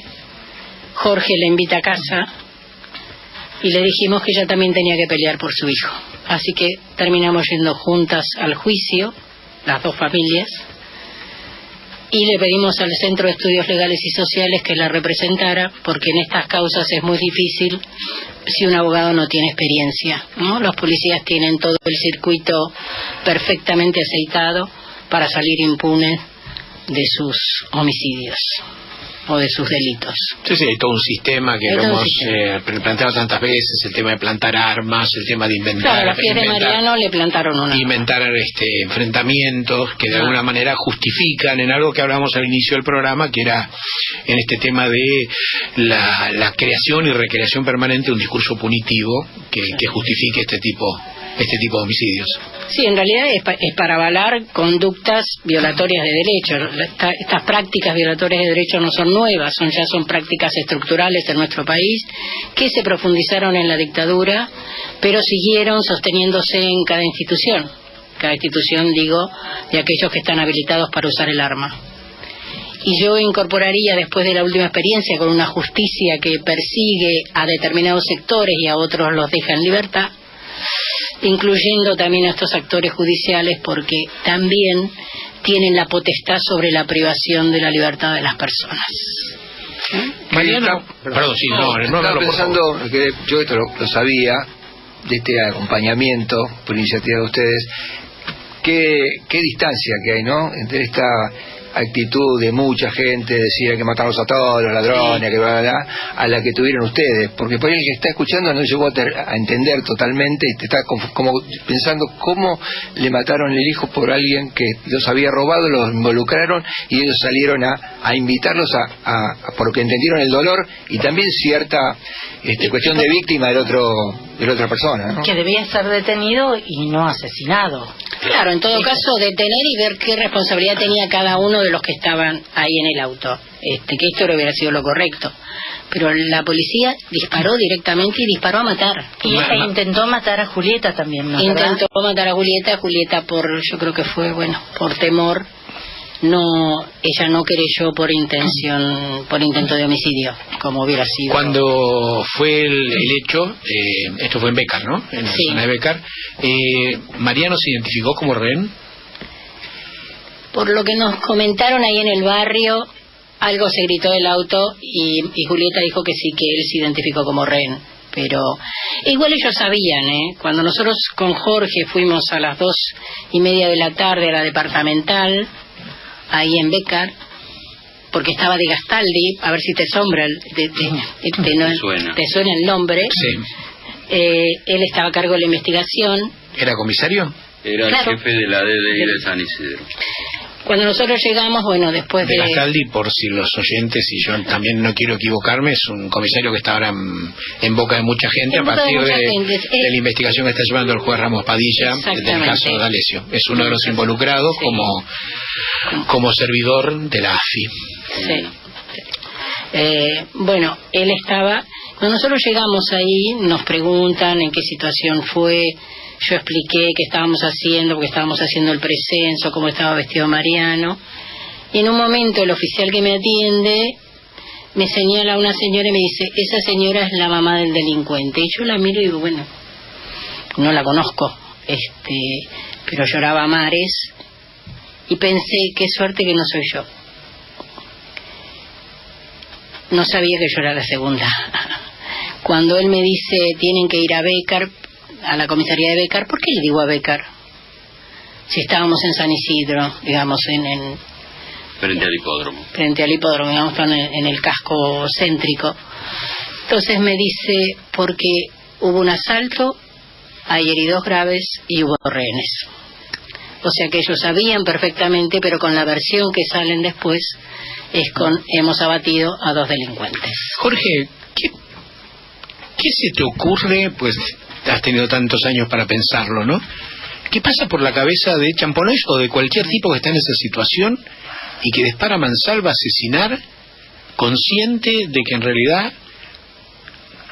Jorge la invita a casa y le dijimos que ella también tenía que pelear por su hijo, así que terminamos yendo juntas al juicio, las 2 familias, y le pedimos al Centro de Estudios Legales y Sociales que la representara, porque en estas causas es muy difícil si un abogado no tiene experiencia, ¿no? Los policías tienen todo el circuito perfectamente aceitado para salir impunes de sus homicidios o de sus delitos. Sí, hay todo un sistema que lo hemos planteado tantas veces, el tema de plantar armas, el tema de inventar... Claro, a los pies de Mariano le plantaron una. Inventar enfrentamientos que de alguna manera justifican en algo que hablamos al inicio del programa, que era en este tema de la creación y recreación permanente de un discurso punitivo que justifique este tipo de homicidios. Sí, en realidad es para avalar conductas violatorias de derechos. Estas prácticas violatorias de derechos no son nuevas, ya son prácticas estructurales en nuestro país que se profundizaron en la dictadura, pero siguieron sosteniéndose en cada institución, digo, de aquellos que están habilitados para usar el arma. Y yo incorporaría, después de la última experiencia con una justicia que persigue a determinados sectores y a otros los deja en libertad, incluyendo también a estos actores judiciales, porque también tienen la potestad sobre la privación de la libertad de las personas. Mariano, perdón, sí, estaba pensando que yo esto lo sabía, de este acompañamiento por iniciativa de ustedes, qué distancia que hay, ¿no?, entre esta actitud de mucha gente, decía que matamos a todos los ladrones, que bla, bla, bla, a la que tuvieron ustedes, porque por ahí el que está escuchando no llegó a entender totalmente y te está como pensando cómo le mataron el hijo por alguien que los había robado, los involucraron y ellos salieron a invitarlos porque entendieron el dolor y también cierta cuestión de víctima de la otra persona, ¿no? Que debía ser detenido y no asesinado. Claro, en todo caso, detener y ver qué responsabilidad tenía cada uno de los que estaban ahí en el auto. Que esto no hubiera sido lo correcto. Pero la policía disparó directamente y disparó a matar. Y ella intentó matar a Julieta también, ¿no? Intentó matar a Julieta yo creo que fue, por temor. Ella no querelló por intento de homicidio, como hubiera sido. Cuando fue el hecho, esto fue en Bécar, ¿no? En la zona de Bécar, ¿Mariano se identificó como rehén? Por lo que nos comentaron ahí en el barrio, algo se gritó del auto y Julieta dijo que sí, que él se identificó como rehén. Pero igual ellos sabían, cuando nosotros con Jorge fuimos a las 2:30 de la tarde a la departamental, ahí en Bécar, porque estaba de Gastaldi, a ver si te sombra, te suena el nombre. Sí. Él estaba a cargo de la investigación. ¿Era comisario? Era el jefe de la DDI de San Isidro. Cuando nosotros llegamos, después de... Gastaldi, por si los oyentes, y yo también no quiero equivocarme, es un comisario que está ahora en boca de mucha gente a partir de la investigación que está llevando el juez Ramos Padilla del caso de D'Alessio. Es uno de los involucrados como servidor de la AFI. Sí. Él estaba... Cuando nosotros llegamos ahí, nos preguntan en qué situación fue, Yo expliqué qué estábamos haciendo, porque estábamos haciendo el precenso, cómo estaba vestido Mariano. Y en un momento el oficial que me atiende me señala a una señora y me dice, esa señora es la mamá del delincuente. Y yo la miro y digo, bueno, no la conozco, pero lloraba a mares. Y pensé, qué suerte que no soy yo. No sabía que yo era la segunda. Cuando él me dice, tienen que ir a Bécar, a la comisaría de Bécar, ¿por qué le digo a Bécar? Si estábamos en San Isidro, digamos, frente al hipódromo. Frente al hipódromo, digamos, en el casco céntrico. Entonces me dice, porque hubo un asalto, hay heridos graves y hubo rehenes. O sea que ellos sabían perfectamente, pero con la versión que salen después es hemos abatido a 2 delincuentes. Jorge, ¿qué se te ocurre? Pues has tenido tantos años para pensarlo, ¿no? ¿Qué pasa por la cabeza de Champoneix o de cualquier tipo que está en esa situación y que dispara a mansalva a asesinar, consciente de que en realidad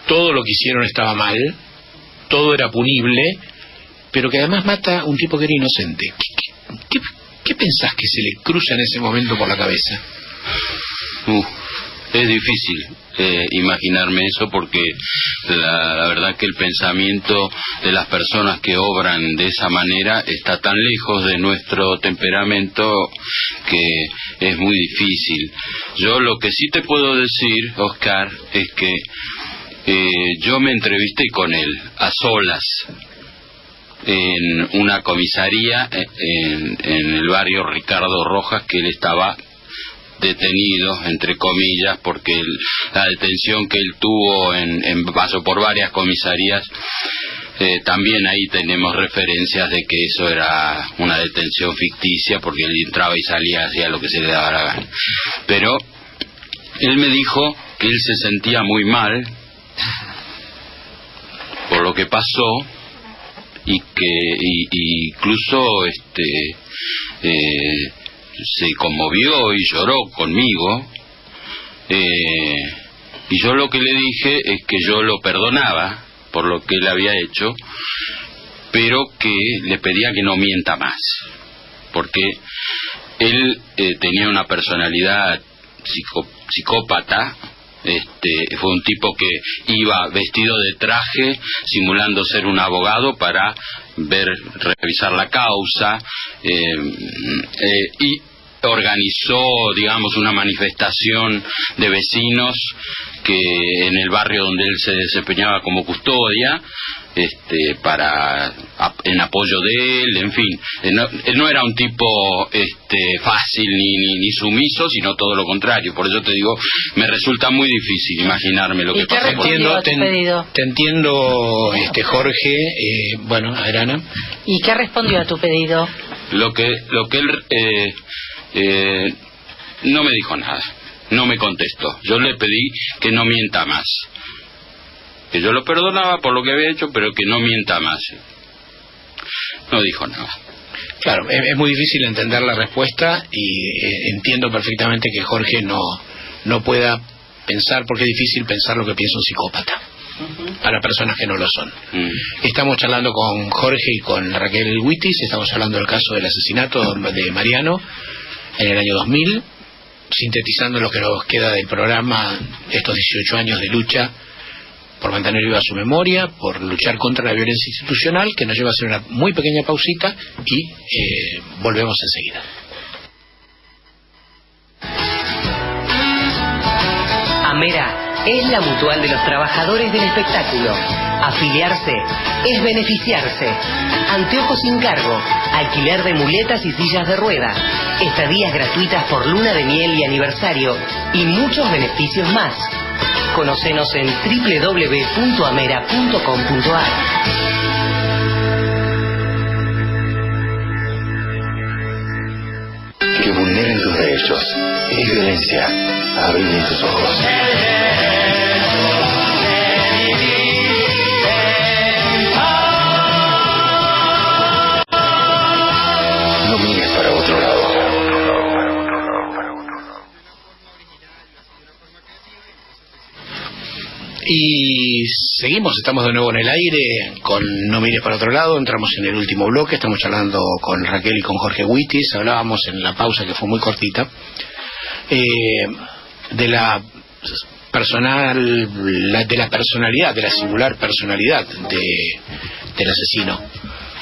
todo lo que hicieron estaba mal, todo era punible, pero que además mata a un tipo que era inocente? ¿Qué pensás que se le cruza en ese momento por la cabeza? Es difícil imaginarme eso, porque la verdad que el pensamiento de las personas que obran de esa manera está tan lejos de nuestro temperamento que es muy difícil. Yo lo que sí te puedo decir, Oscar, es que yo me entrevisté con él a solas en una comisaría en el barrio Ricardo Rojas, que él estaba detenido, entre comillas, porque la detención que él tuvo pasó por varias comisarías. También ahí tenemos referencias de que eso era una detención ficticia, porque él entraba y salía, hacía lo que se le daba la gana. Pero él me dijo que él se sentía muy mal por lo que pasó, y que incluso se conmovió y lloró conmigo, y yo lo que le dije es que yo lo perdonaba por lo que él había hecho, pero que le pedía que no mienta más, porque él tenía una personalidad psicópata. Fue un tipo que iba vestido de traje simulando ser un abogado para revisar la causa, y organizó, digamos, una manifestación de vecinos que en el barrio donde él se desempeñaba como custodia, en apoyo de él, en fin. Él no era un tipo fácil ni sumiso, sino todo lo contrario. Por eso te digo, me resulta muy difícil imaginarme lo que pasó. Te entiendo, Jorge. Bueno, a ver, Ana. ¿Y qué respondió a tu pedido? Lo que él no me dijo nada, no me contestó. Yo le pedí que no mienta más, que yo lo perdonaba por lo que había hecho, pero que no mienta más. No dijo nada. Claro, es muy difícil entender la respuesta, y entiendo perfectamente que Jorge no pueda pensar, porque es difícil pensar lo que piensa un psicópata para personas que no lo son. Estamos charlando con Jorge y con Raquel Wittis, estamos hablando del caso del asesinato de Mariano en el año 2000, sintetizando lo que nos queda del programa, estos 18 años de lucha por mantener viva su memoria, por luchar contra la violencia institucional, que nos lleva a hacer una muy pequeña pausita y volvemos enseguida. Amera es la mutual de los trabajadores del espectáculo. Afiliarse es beneficiarse. Anteojos sin cargo, alquiler de muletas y sillas de rueda, estadías gratuitas por luna de miel y aniversario, y muchos beneficios más. Conócenos en www.amera.com.ar. Que vulneren tus derechos es violencia. Abre bien tus ojos. No mires para otro lado. Y seguimos, estamos de nuevo en el aire con No mires para otro lado. Entramos en el último bloque, estamos charlando con Raquel y con Jorge Huitis. Hablábamos en la pausa, que fue muy cortita, de la personalidad, de la singular personalidad del asesino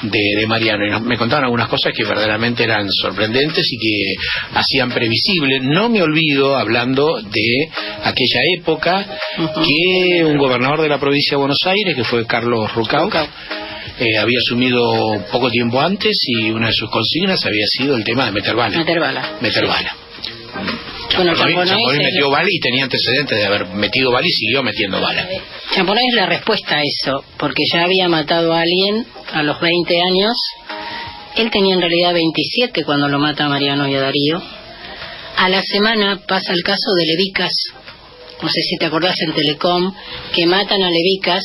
de Mariano, y me contaban algunas cosas que verdaderamente eran sorprendentes y que hacían previsible. No me olvido, hablando de aquella época, que un gobernador de la provincia de Buenos Aires, que fue Carlos Rucau, había asumido poco tiempo antes, y una de sus consignas había sido el tema de meter bala. Meter bala. Champonoy metió bala y tenía antecedentes de haber metido bala y siguió metiendo bala. Champonoy es la respuesta a eso, porque ya había matado a alguien a los 20 años. Él tenía en realidad 27 cuando lo mata a Mariano y a Darío. A la semana pasa el caso de Levicas, no sé si te acordás, en Telecom, que matan a Levicas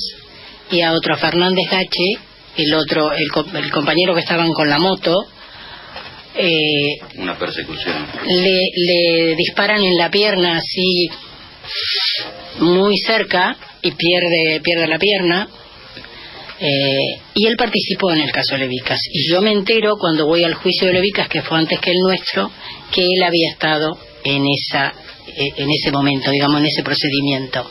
y a otro, a Fernández Gache, el compañero que estaban con la moto. Una persecución. Le disparan en la pierna así muy cerca y pierde la pierna, y él participó en el caso de Levicas, y yo me entero cuando voy al juicio de Levicas, que fue antes que el nuestro, que él había estado en ese momento, digamos, en ese procedimiento.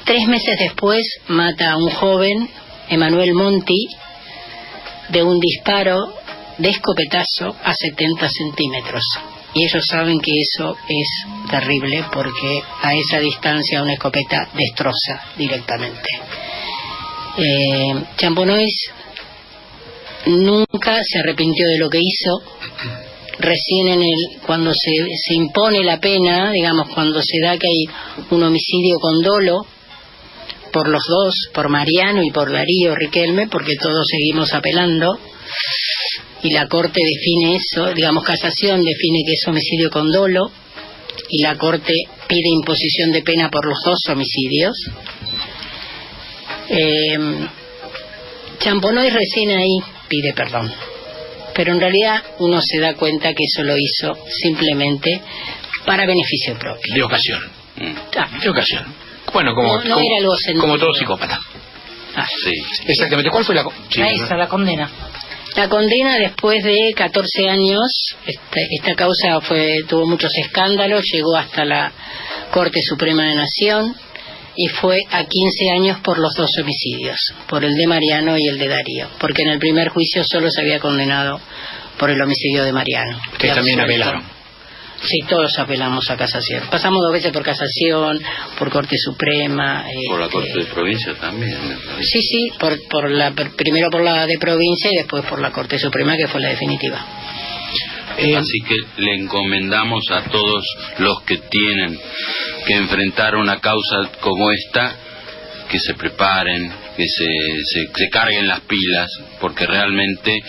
3 meses después mata a un joven, Emanuel Monti, de un disparo de escopetazo a 70 centímetros. Y ellos saben que eso es terrible, porque a esa distancia una escopeta destroza directamente. Champonoy nunca se arrepintió de lo que hizo. Recién cuando se impone la pena, digamos, cuando se da que hay un homicidio con dolo por los dos, por Mariano y por Darío Riquelme, porque todos seguimos apelando, y la Corte define eso, digamos, Casación define que es homicidio con dolo, y la Corte pide imposición de pena por los 2 homicidios. Champonoy recién ahí pide perdón, pero en realidad uno se da cuenta que eso lo hizo simplemente para beneficio propio. De ocasión. De ocasión. Bueno, como todo psicópata. Sí. Exactamente. ¿Cuál fue la condena? La condena, después de 14 años, esta causa tuvo muchos escándalos, llegó hasta la Corte Suprema de Nación, y fue a 15 años por los 2 homicidios, por el de Mariano y el de Darío, porque en el primer juicio solo se había condenado por el homicidio de Mariano. Ustedes también apelaron. Sí, todos apelamos a Casación. Pasamos 2 veces por Casación, por Corte Suprema. Por la Corte de Provincia también. Sí, primero por la de Provincia y después por la Corte Suprema, que fue la definitiva. Así que le encomendamos a todos los que tienen que enfrentar una causa como esta, que se preparen, que se carguen las pilas, porque realmente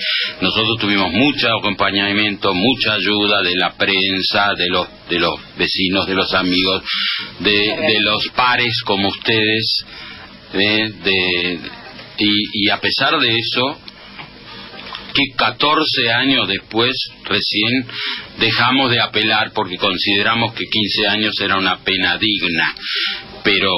nosotros tuvimos mucho acompañamiento, mucha ayuda de la prensa, de los vecinos, de los amigos, de los pares como ustedes, y a pesar de eso, que 14 años después recién dejamos de apelar, porque consideramos que 15 años era una pena digna, pero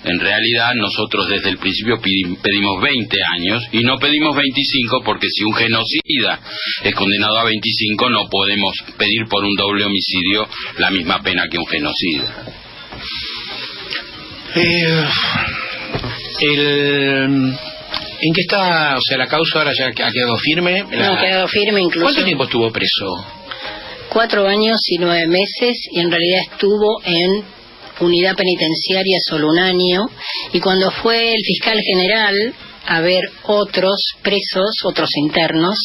en realidad nosotros desde el principio pedimos 20 años y no pedimos 25, porque si un genocida es condenado a 25 no podemos pedir por un doble homicidio la misma pena que un genocida. ¿En qué está? O sea, la causa ahora ya ha quedado firme. No, ha quedado firme incluso. ¿Cuánto tiempo estuvo preso? 4 años y 9 meses, y en realidad estuvo en unidad penitenciaria solo 1 año, y cuando fue el fiscal general a ver otros presos, otros internos,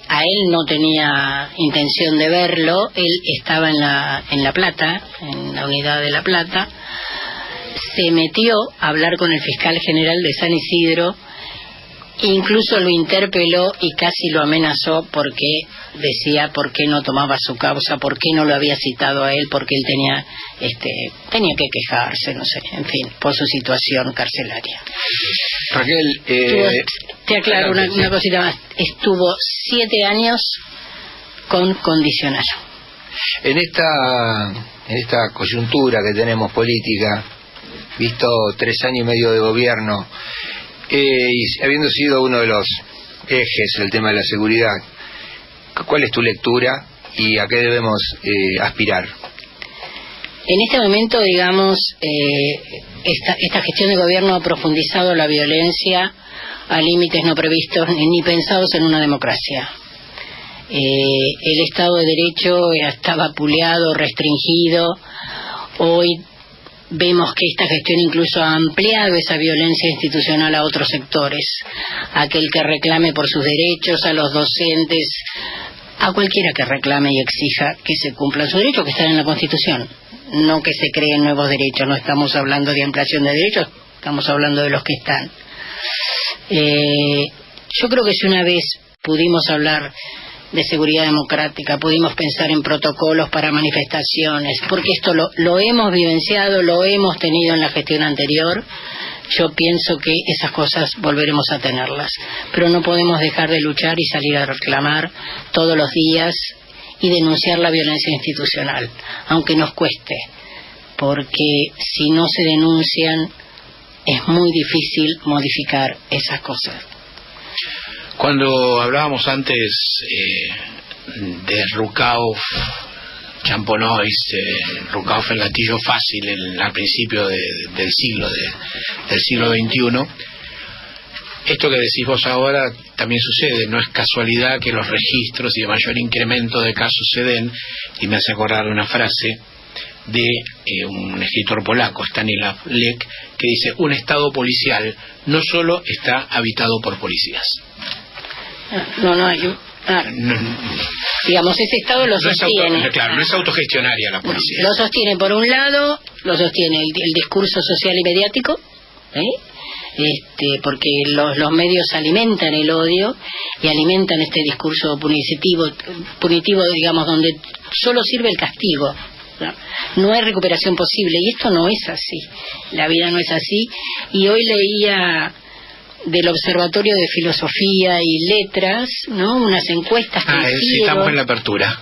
a él no tenía intención de verlo. Él estaba en La Plata, en la unidad de La Plata. Se metió a hablar con el fiscal general de San Isidro, incluso lo interpeló y casi lo amenazó, porque decía por qué no tomaba su causa, por qué no lo había citado a él, porque él tenía que quejarse, no sé, en fin, por su situación carcelaria. Raquel, te aclaro una cosita más. Estuvo 7 años con condicional. En esta coyuntura que tenemos política, visto 3 años y medio de gobierno, y habiendo sido uno de los ejes el tema de la seguridad, ¿cuál es tu lectura y a qué debemos aspirar? En este momento, digamos, esta gestión de gobierno ha profundizado la violencia a límites no previstos ni pensados en una democracia. El Estado de Derecho está vapuleado, restringido. Hoy vemos que esta gestión incluso ha ampliado esa violencia institucional a otros sectores. Aquel que reclame por sus derechos, a los docentes, a cualquiera que reclame y exija que se cumplan sus derechos que están en la Constitución. No que se creen nuevos derechos, no estamos hablando de ampliación de derechos, estamos hablando de los que están. Yo creo que si una vez pudimos hablar de seguridad democrática, pudimos pensar en protocolos para manifestaciones, porque esto lo hemos vivenciado, lo hemos tenido en la gestión anterior. Yo pienso que esas cosas volveremos a tenerlas, pero no podemos dejar de luchar y salir a reclamar todos los días y denunciar la violencia institucional, aunque nos cueste, porque si no se denuncian es muy difícil modificar esas cosas. Cuando hablábamos antes de Rukauf, Champonois, Rukauf, el gatillo fácil al principio del siglo XXI, esto que decís vos ahora también sucede. No es casualidad que los registros y de mayor incremento de casos se den, y me hace acordar una frase de un escritor polaco, Stanislav Lech, que dice: un estado policial no solo está habitado por policías. Digamos, ese estado lo sostiene. Claro, no es autogestionaria la policía. Lo sostiene, por un lado, lo sostiene el discurso social y mediático, porque los medios alimentan el odio y alimentan este discurso punitivo, digamos, donde solo sirve el castigo. No hay recuperación posible, y esto no es así. La vida no es así. Y hoy leía del Observatorio de Filosofía y Letras, ¿no?, unas encuestas que hicieron. Sí, estamos en la apertura.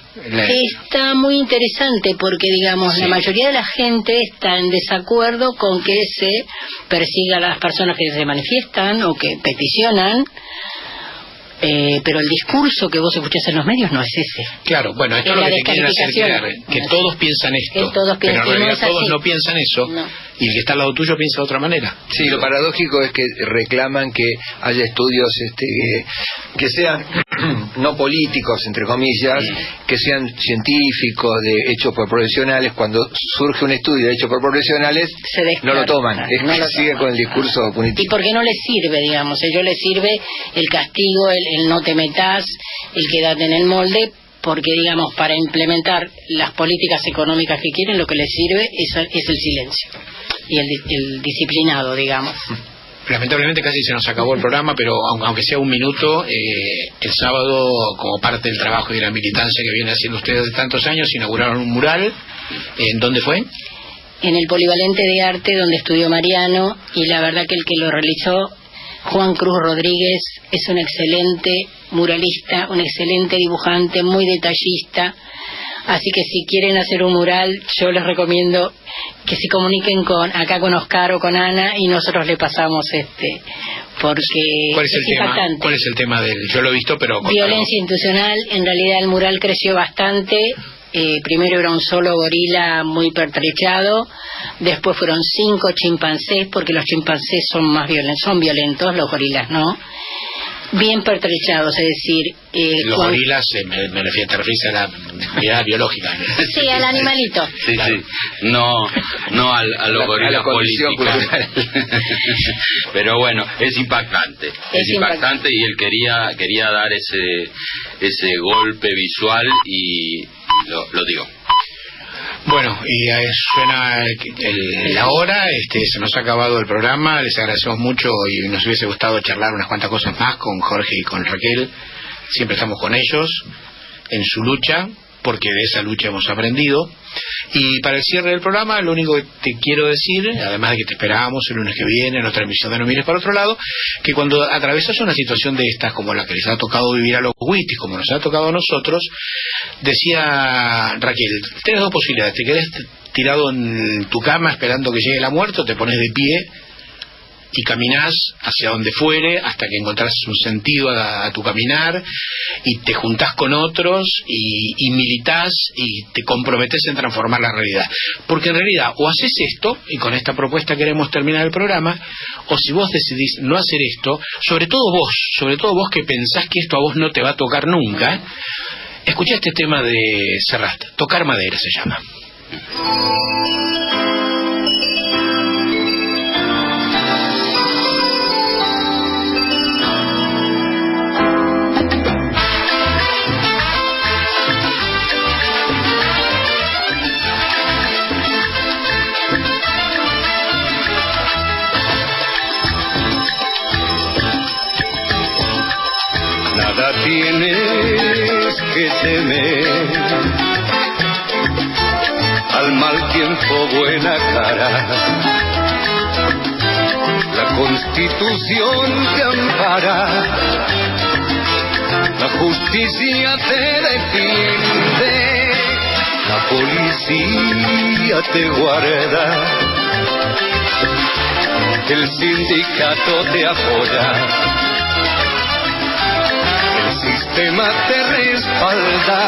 Está muy interesante porque, digamos, sí, la mayoría de la gente está en desacuerdo con que se persiga a las personas que se manifiestan o que peticionan, pero el discurso que vos escuchás en los medios no es ese. Claro, bueno, esto es lo que te quieren hacer creer, que todos piensan esto, pero en realidad todos no piensan eso, y el que está al lado tuyo piensa de otra manera. Sí, lo paradójico es que reclaman que haya estudios que sean no políticos, entre comillas, que sean científicos, hechos por profesionales. Cuando surge un estudio hecho por profesionales, no lo toman, siguen con el discurso punitivo. Y porque no les sirve, digamos, a ellos les sirve el castigo, el no te metas, el quedate en el molde, porque, digamos, para implementar las políticas económicas que quieren, lo que les sirve es el silencio y el disciplinado, digamos. Lamentablemente casi se nos acabó el programa, pero aunque sea un minuto, el sábado, como parte del trabajo y de la militancia que vienen haciendo ustedes de tantos años, inauguraron un mural. ¿En dónde fue? En el Polivalente de Arte, donde estudió Mariano, y la verdad que el que lo realizó, Juan Cruz Rodríguez, es un excelente muralista, un excelente dibujante, muy detallista. Así que si quieren hacer un mural, yo les recomiendo que se comuniquen acá con Oscar o con Ana, y nosotros le pasamos porque ¿Cuál es el impactante. tema? ¿Cuál es el tema del? Yo lo he visto, pero violencia institucional. En realidad el mural creció bastante. Primero era un solo gorila muy pertrechado, después fueron 5 chimpancés, porque los chimpancés son violentos, los gorilas no. Bien pertrechados, es decir... los gorilas, me refiero, te refieres a la unidad biológica. Sí, al animalito. Sí, claro. Sí. No a los gorilas políticos. Pero bueno, es impactante. Es impactante, y él quería dar ese golpe visual, y lo digo. Bueno, y suena la hora, se nos ha acabado el programa. Les agradecemos mucho, y nos hubiese gustado charlar unas cuantas cosas más con Jorge y con Raquel. Siempre estamos con ellos en su lucha porque de esa lucha hemos aprendido. Y para el cierre del programa, lo único que te quiero decir, además de que te esperamos el lunes que viene en nuestra emisión de No Mires para Otro Lado, que cuando atravesas una situación de estas, como la que les ha tocado vivir a los Huitis, como nos ha tocado a nosotros, decía Raquel, tienes dos posibilidades: te quedas tirado en tu cama esperando que llegue la muerte, o te pones de pie y caminás hacia donde fuere hasta que encontrás un sentido a tu caminar, y te juntás con otros y militás y te comprometés en transformar la realidad, porque en realidad o haces esto, y con esta propuesta queremos terminar el programa, o si vos decidís no hacer esto, sobre todo vos que pensás que esto a vos no te va a tocar nunca, escuchá este tema de Serrat, Tocar Madera se llama. Nada tienes que temer, al mal tiempo buena cara. La Constitución te ampara, la justicia te defiende, la policía te guarda, el sindicato te apoya, el sistema te respalda,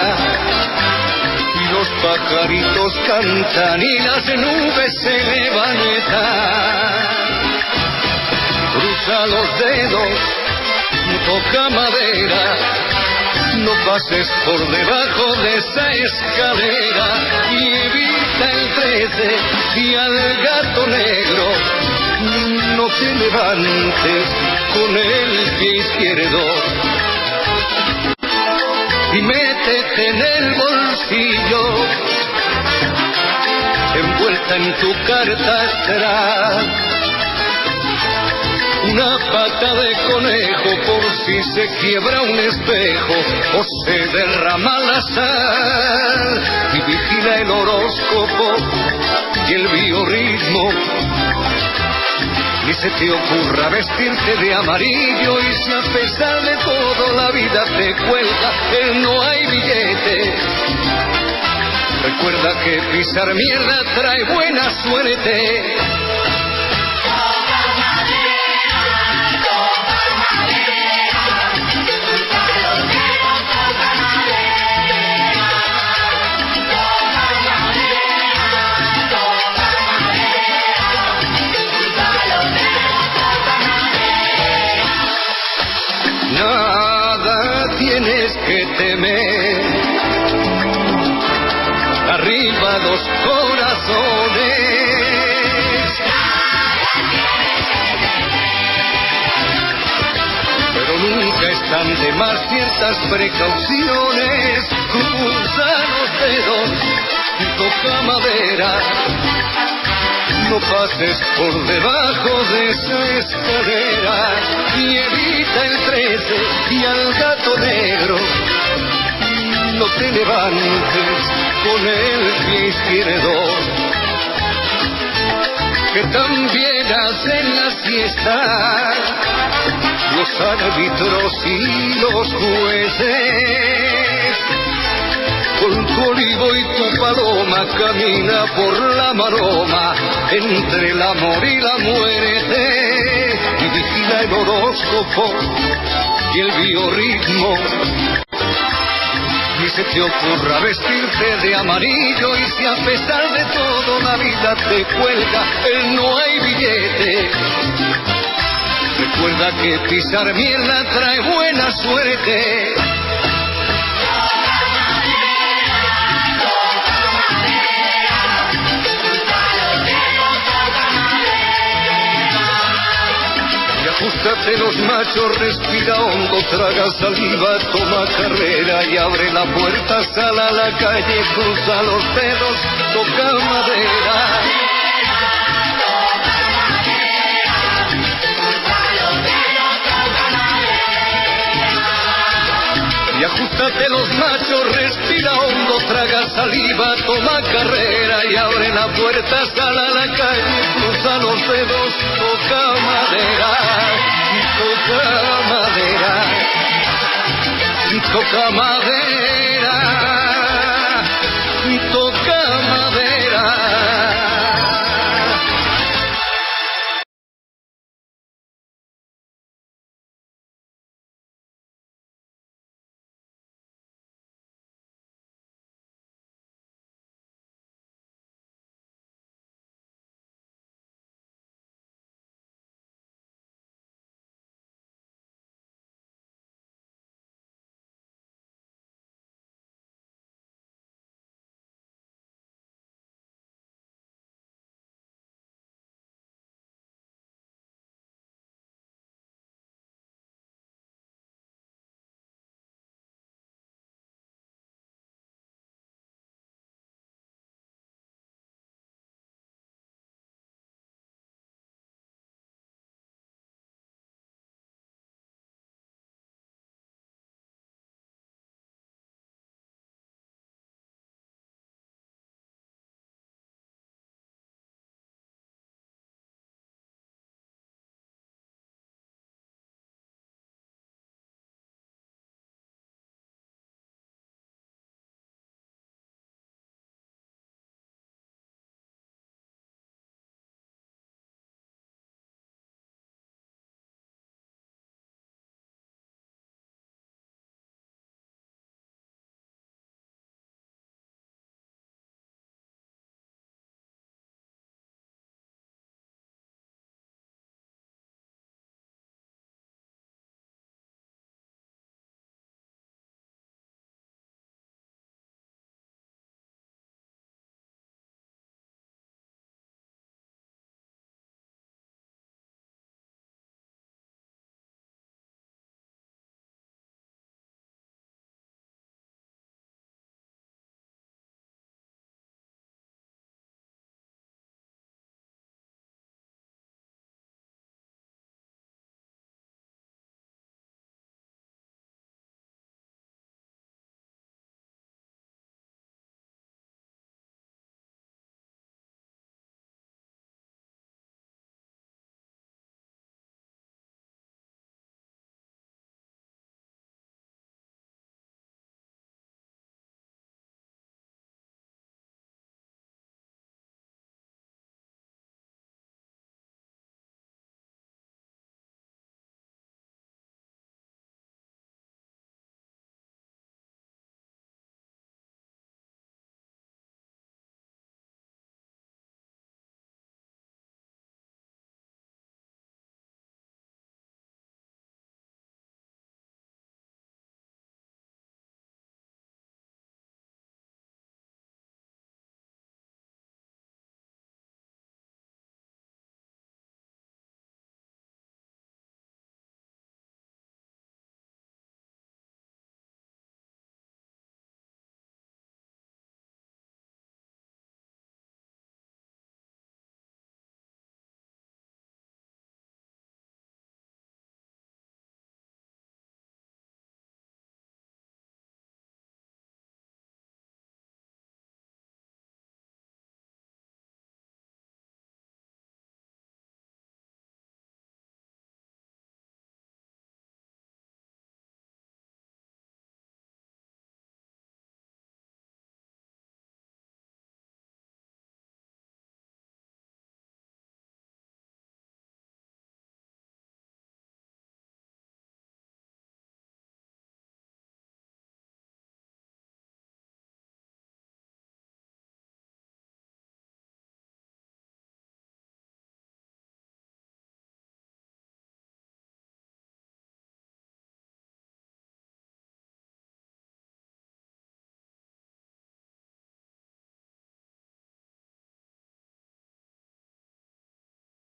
y los pajaritos cantan y las nubes se levantan. Cruza los dedos, toca madera, no pases por debajo de esa escalera, y evita el 13 y al gato negro, no te levantes con el pie izquierdo. Y métete en el bolsillo, envuelta en tu carta astral, una pata de conejo por si se quiebra un espejo o se derrama la sal, y vigila el horóscopo y el biorritmo. Ni se te ocurra vestirte de amarillo, y si a pesar de todo la vida te cuelga, no hay billete. Recuerda que pisar mierda trae buena suerte. Nada tienes que temer, arriba los corazones, pero nunca están de más ciertas precauciones. Cruza los dedos y toca madera, no pases por debajo de esa escalera, y evita el 13 y al gato negro, no te levantes con el pie izquierdo, que también hacen la siesta los árbitros y los jueces. Con tu olivo y tu paloma camina por la maroma, entre el amor y la muerte, y vigila el horóscopo y el biorritmo. Ni se te ocurra vestirte de amarillo, y si a pesar de todo la vida te cuelga, no hay billete. Recuerda que pisar mierda trae buena suerte. Ajústate los machos, respira hondo, traga saliva, toma carrera y abre la puerta, sal a la calle, cruza los dedos, toca madera. Y ajústate los machos, respira hondo, traga viva, toma carrera y abre la puerta, sale a la calle, cruza los dedos, toca madera, y toca madera, y toca madera.